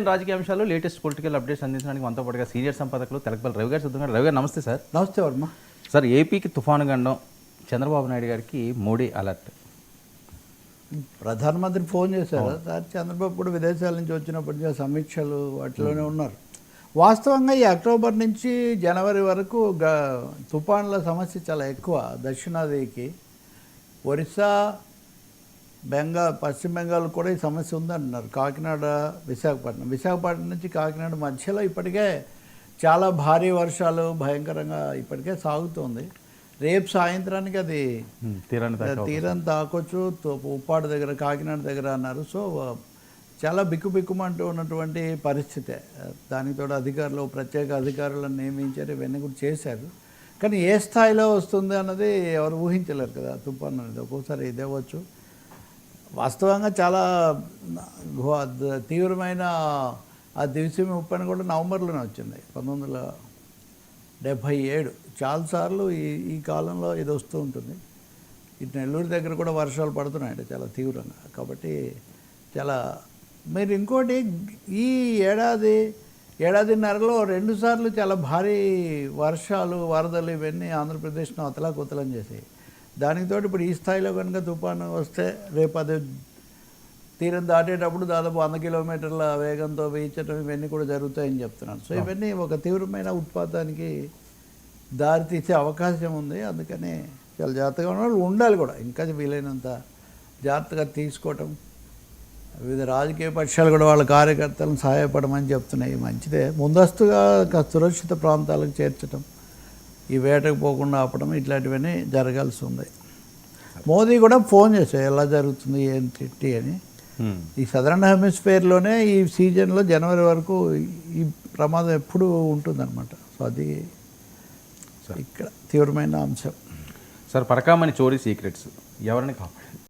రాజకీయ అంశాలు latest political updates అందించడానికి మనతో పాటుగా సీనియర్ సంపాదకులు తెలకపల్లి రవి గారు సిద్ధంగా. రవి గారు నమస్తే సార్. నమస్తే వర్మ సార్, ఏపీకి తుఫాను గండం, చంద్రబాబు నాయుడు గారికి మోడీ అలర్ట్. ప్రధానమంత్రి ఫోన్ చేశారు సార్. చంద్రబాబు కూడా విదేశాల నుంచి వచ్చినప్పటి నుంచి సమీక్షలు వాటిలోనే ఉన్నారు. వాస్తవంగా ఈ అక్టోబర్ నుంచి జనవరి వరకు తుఫాన్ల సమస్య చాలా ఎక్కువ. దక్షిణాదికి ఒరిస్సా, పశ్చిమ బెంగాల్ కూడా ఈ సమస్య ఉందంటున్నారు. కాకినాడ, విశాఖపట్నం నుంచి కాకినాడ మధ్యలో ఇప్పటికే చాలా భారీ వర్షాలు భయంకరంగా ఇప్పటికే సాగుతుంది. రేపు సాయంత్రానికి అది తీరం తాకొచ్చు. ఉప్పాడు దగ్గర, కాకినాడ దగ్గర అన్నారు. సో చాలా బిక్కుబిక్కుమంటూ ఉన్నటువంటి పరిస్థితే. దానితో అధికారులు, ప్రత్యేక అధికారులను నియమించారు, ఇవన్నీ కూడా చేశారు. కానీ ఏ స్థాయిలో వస్తుంది అన్నది ఎవరు ఊహించలేరు కదా తుఫాను అనేది. ఒక్కోసారి ఇదేవచ్చు. వాస్తవంగా చాలా తీవ్రమైన ఆ దివిసీమ ఉప్పెన కూడా నవంబర్లోనే వచ్చింది, 1977. చాలాసార్లు ఈ కాలంలో ఇది వస్తూ ఉంటుంది. ఇటు నెల్లూరు దగ్గర కూడా వర్షాలు పడుతున్నాయండి చాలా తీవ్రంగా. కాబట్టి చాలా మీరు ఇంకోటి, ఈ ఏడాదిన్నరలో 2 సార్లు చాలా భారీ వర్షాలు, వరదలు ఇవన్నీ ఆంధ్రప్రదేశ్ను అతలాకుతలం చేసాయి. దానితో ఇప్పుడు ఈ స్థాయిలో కనుక తుఫాను వస్తే రేపు అది తీరం దాటేటప్పుడు దాదాపు 100 కిలోమీటర్ల వేగంతో వీచడం ఇవన్నీ కూడా జరుగుతాయని చెప్తున్నాను. సో ఇవన్నీ ఒక తీవ్రమైన ఉత్పాతానికి దారితీసే అవకాశం ఉంది. అందుకని చాలా జాగ్రత్తగా ఉండాలి కూడా. ఇంకా వీలైనంత జాగ్రత్తగా తీసుకోవటం. వివిధ రాజకీయ పక్షాలు కూడా వాళ్ళ కార్యకర్తలను సహాయపడమని చెప్తున్నాయి. మంచిదే. ముందస్తుగా సురక్షిత ప్రాంతాలకు చేర్చడం, ఈ వేటకు పోకుండా ఆపడం, ఇట్లాంటివన్నీ జరగాల్సి ఉంది. మోదీ కూడా ఫోన్ చేశారు ఎలా జరుగుతుంది ఏంటి అని. ఈ సదరన్ హెమిస్ఫియర్లోనే ఈ సీజన్లో జనవరి వరకు ఈ ప్రమాదం ఎప్పుడు ఉంటుందన్నమాట. సో అది ఇక్కడ తీవ్రమైన అంశం. సార్, పరకామణి చోరీ సీక్రెట్స్ ఎవరిని కాపాడు?